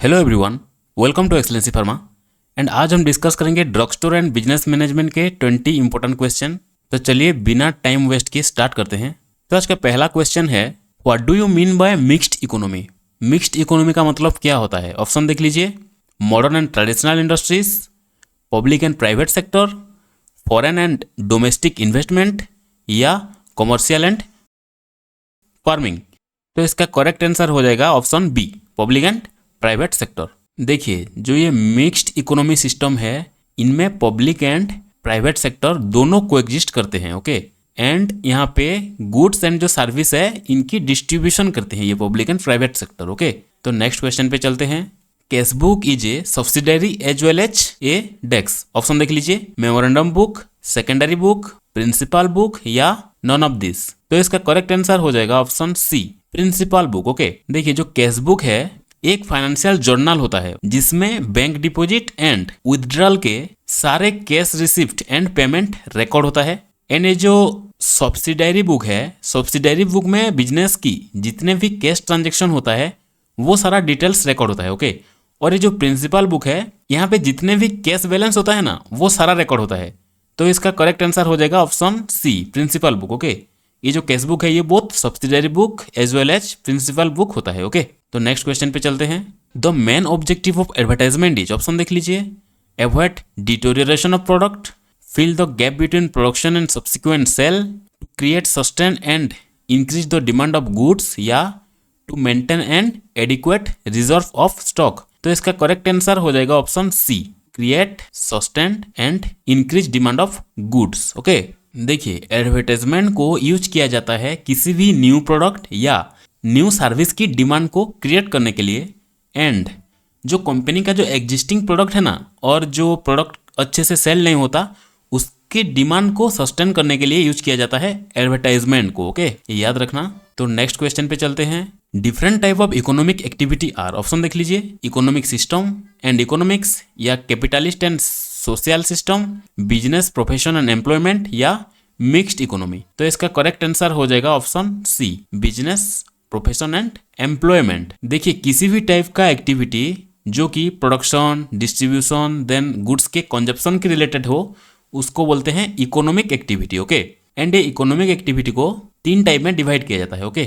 Hello everyone, welcome to Excellency Pharma. And आज हम discuss करेंगे drug store and business management के 20 important question. तो चलिए बिना टाइम वेस्ट किए स्टार्ट करते हैं। तो आज का पहला क्वेश्चन है, what do you mean by mixed economy. Mixed economy का मतलब क्या होता है? ऑप्शन देख लीजिए, modern and traditional industries, public and private sector, foreign and domestic investment या कॉमर्शियल एंड फार्मिंग। तो इसका करेक्ट आंसर हो जाएगा option B, public and private sector. देखिए, जो ये मिक्स्ड इकोनॉमी सिस्टम है, इनमें पब्लिक एंड प्राइवेट सेक्टर दोनों कोएग्जिस्ट करते हैं। ओके, एंड यहाँ पे गुड्स एंड जो सर्विस है इनकी डिस्ट्रीब्यूशन करते हैं ये public and private sector. Okay, तो नेक्स्ट क्वेश्चन पे चलते हैं। Cash book is a subsidiary as well as a desk. Option देख लीजिए, memorandum book, secondary book, principal book या नॉन ऑफ दिस। तो इसका करेक्ट आंसर हो जाएगा option C, principal book. Okay, देखिए जो कैश बुक है एक फाइनेंशियल जर्नल होता है जिसमें बैंक डिपॉजिट एंड विथड्रॉल के सारे cash receipt and payment record होता है। एंड ये जो सब्सिडरी बुक है, सब्सिडरी बुक में बिजनेस की जितने भी कैश ट्रांजेक्शन होता है वो सारा डिटेल्स रिकॉर्ड होता है। ओके, और ये जो प्रिंसिपल बुक है, यहाँ पे जितने भी कैश बैलेंस होता है ना वो सारा रिकॉर्ड होता है। तो इसका करेक्ट आंसर हो जाएगा option C, principal book. Okay, ये जो कैश बुक है ये both subsidiary book as well as principal book होता है। ओके, तो नेक्स्ट क्वेश्चन पे चलते हैं। The main objective of advertisement is, option देख लीजिए, avoid deterioration of product, fill the gap between production and subsequent sale, to create sustain and increase the demand of goods या to maintain and adequate reserve of stock. तो इसका correct answer हो जाएगा option C, create sustain and increase demand of goods. Okay, देखिए advertisement को use किया जाता है किसी भी न्यू प्रोडक्ट या न्यू सर्विस की डिमांड को क्रिएट करने के लिए। एंड जो कंपनी का जो एग्जिस्टिंग प्रोडक्ट है ना, और जो प्रोडक्ट अच्छे से सेल नहीं होता उसकी डिमांड को सस्टेन करने के लिए यूज किया जाता है एडवर्टाइजमेंट को। ओके, ये याद रखना। तो नेक्स्ट क्वेश्चन पे चलते हैं। Different type of economic activity are, option देख लीजिए, इकोनॉमिक सिस्टम एंड इकोनॉमिक्स या capitalist and social system, business profession and employment या मिक्स्ड इकोनॉमी। तो इसका करेक्ट आंसर हो जाएगा option C, business profession and employment. देखिए किसी भी टाइप का एक्टिविटी जो कि प्रोडक्शन, डिस्ट्रीब्यूशन, देन गुड्स के कंजप्शन के रिलेटेड हो उसको बोलते हैं इकोनॉमिक एक्टिविटी। ओके, एंड ये इकोनॉमिक एक्टिविटी को 3 टाइप में डिवाइड किया जाता है। ओके,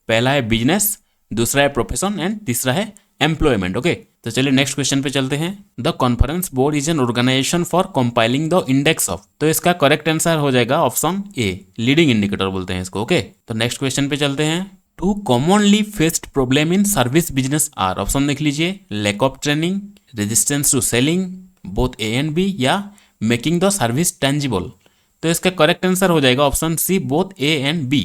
पहला है बिजनेस, दूसरा है प्रोफेशन एंड तीसरा है एम्प्लॉयमेंट। ओके, तो चलिए नेक्स्ट क्वेश्चन पे चलते हैं। The conference board is an organization for compiling the index of. तो इसका करेक्ट आंसर हो जाएगा ऑप्शन ए, लीडिंग इंडिकेटर बोलते हैं इसको। ओके, तो नेक्स्ट क्वेश्चन पे चलते हैं। Two commonly faced problem in service business are, option देख लीजिए, lack of training, resistance to selling, both A and B या मेकिंग द सर्विस टेंजिबल। तो इसका करेक्ट आंसर हो जाएगा option C, both A and B.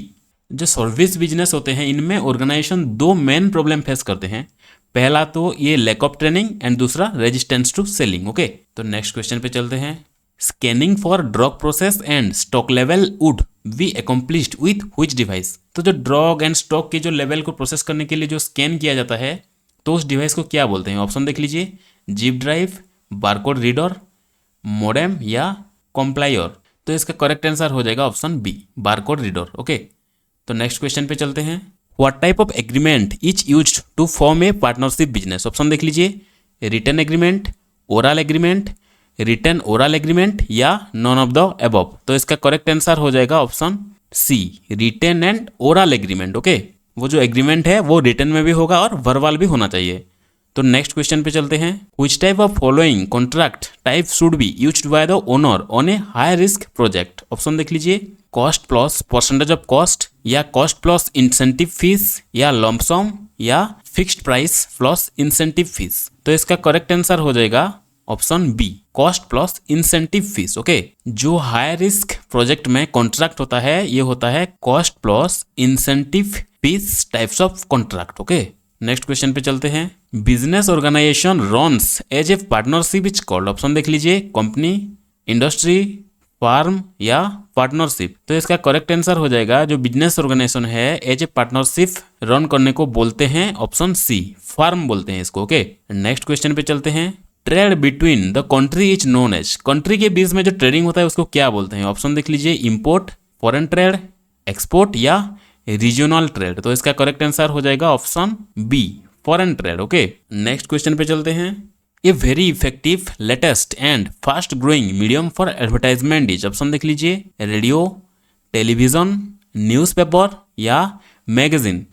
जो service business होते हैं इनमें ऑर्गेनाइजेशन 2 मेन प्रॉब्लम फेस करते हैं। पहला तो ये लैक ऑफ ट्रेनिंग एंड दूसरा रेजिस्टेंस टू सेलिंग। ओके, तो नेक्स्ट क्वेश्चन पे चलते हैं। Scanning for drug process and stock level would be accomplished with which device. तो जो ड्रग एंड स्टॉक के जो लेवल को प्रोसेस करने के लिए जो स्कैन किया जाता है तो उस डिवाइस को क्या बोलते हैं? ऑप्शन देख लीजिए, zip drive, barcode reader, modem या कॉम्प्लायर। तो इसका करेक्ट आंसर हो जाएगा option B, barcode reader. Okay, तो नेक्स्ट क्वेश्चन पे चलते हैं। What type of agreement is used to form a partnership business. Option देख लीजिए, written agreement, oral agreement, written oral agreement या नॉन ऑफ द अबव। तो इसका करेक्ट आंसर हो जाएगा option C, written and oral agreement. Okay, वो जो agreement है वो रिटन में भी होगा और वर्बल भी होना चाहिए। तो नेक्स्ट क्वेश्चन पे चलते हैं। Which type of following contract type should be used by the owner on a high risk project. Option देख लीजिए, cost plus percentage of cost या कॉस्ट प्लस इंसेंटिव फीस या लंप सम या fixed price plus incentive fee. तो इसका correct answer हो जाएगा option B, cost plus incentive fee. Okay, जो हाई रिस्क प्रोजेक्ट में कॉन्ट्रैक्ट होता है ये होता है cost plus incentive fees types of contract. Okay, next question पे चलते हैं। Business organization runs as a partnership is called. Option देख लीजिए, कंपनी, इंडस्ट्री, फार्म या पार्टनरशिप। तो इसका करेक्ट आंसर हो जाएगा, जो बिजनेस ऑर्गेनाइजेशन है एज ए पार्टनरशिप रन करने को बोलते हैं ऑप्शन सी, फार्म बोलते हैं इसको। ओके, नेक्स्ट क्वेश्चन पे चलते हैं। Trade between the country is known as. Country के बीच में जो ट्रेडिंग होता है उसको क्या बोलते हैं? ऑप्शन देख लीजिए, इंपोर्ट, फॉरेन ट्रेड, एक्सपोर्ट या रीजनल ट्रेड। तो इसका करेक्ट आंसर हो जाएगा option B, foreign trade. Okay, next question पे चलते हैं। A very effective, latest and fast growing medium for advertisement is, option देख लीजिए, रेडियो, टेलीविजन, न्यूज़पेपर या मैगजीन।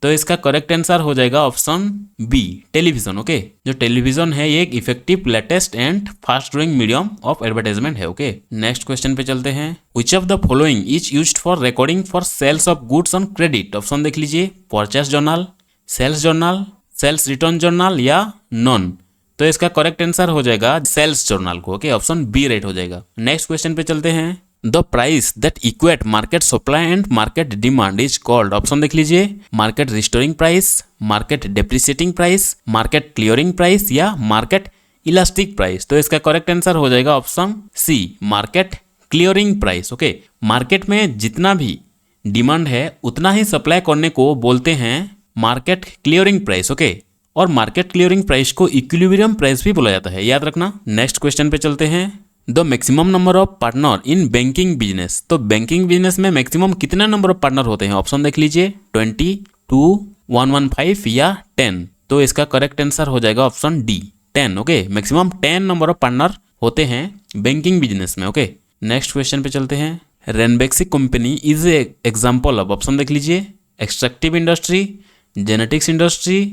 तो इसका करेक्ट आंसर हो जाएगा ऑप्शन बी, टेलीविजन। ओके, जो टेलीविजन है ये एक effective, latest and fast growing medium of advertisement है। ओके, नेक्स्ट क्वेश्चन पे चलते हैं। Which of the following is used for recording for sales of goods on credit, option देख लीजिए, purchase journal, sales journal, sales return journal या none. तो इसका correct answer हो जाएगा सेल्स जर्नल को। ओके, ऑप्शन बी राइट हो जाएगा। नेक्स्ट क्वेश्चन पे चलते हैं। The price that equate market supply and market demand is called, option देख लीजिए, market restoring price, market depreciating price, market clearing price या मार्केट इलास्टिक प्राइस। तो इसका करेक्ट आंसर हो जाएगा option C, market clearing price. Okay, market में जितना भी डिमांड है उतना ही सप्लाई करने को बोलते हैं मार्केट क्लियरिंग प्राइस। ओके, और मार्केट क्लियरिंग प्राइस को इक्विलिब्रियम प्राइस भी बोला जाता है, याद रखना। नेक्स्ट क्वेश्चन पे चलते हैं। The maximum number of partner in banking business, तो बैंकिंग बिजनेस में मैक्सिमम कितना नंबर ऑफ पार्टनर होते हैं, ऑप्शन देख लीजिए, 20, 2, 115 या 10। तो इसका करेक्ट आंसर हो जाएगा option D, 10। Okay, maximum 10 number of partner होते हैं बैंकिंग बिजनेस में। ओके, नेक्स्ट क्वेश्चन पे चलते हैं। Ranbaxy company is a example of, option देख लीजिए, extractive industry, genetics industry,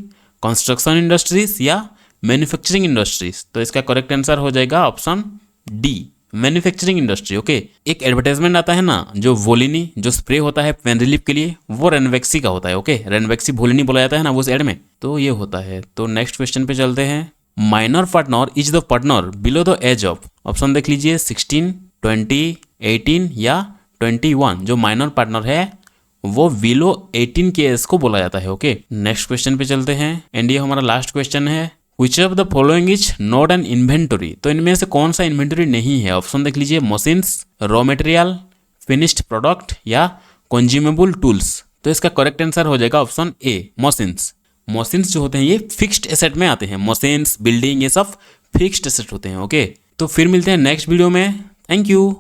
construction industries या मैन्युफैक्चरिंग इंडस्ट्रीज। तो इसका करेक्ट आंसर हो जाएगा option D, manufacturing industry. Okay, एक एडवर्टाइजमेंट आता है ना, जो वोलिनी जो स्प्रे होता है पेन रिलीफ के लिए, वो रेनबैक्सी का होता है। ओके, रेनबैक्सी वोलिनी बोला जाता है ना उस एड में, तो ये होता है। तो नेक्स्ट क्वेश्चन पे चलते हैं। Minor partner is the partner below the age of, option देख लीजिए, 16, 20, 18 या 21। जो माइनर पार्टनर है वो बिलो 18 के एज को बोला जाता है। ओके, नेक्स्ट क्वेश्चन पे चलते हैं एंड ये हमारा लास्ट क्वेश्चन है। विच of the following is not an inventory, तो इनमें से कौन सा इन्वेंटरी नहीं है, ऑप्शन देख लीजिए, machines, raw material, finished product या कंज्यूमेबल टूल्स। तो इसका करेक्ट आंसर हो जाएगा ऑप्शन ए, मशीन्स। मशीन्स जो होते हैं ये फिक्स्ड एसेट में आते हैं, मशीन्स, बिल्डिंग, ये सब फिक्स्ड एसेट होते हैं। ओके, तो फिर मिलते हैं नेक्स्ट वीडियो में। Thank you.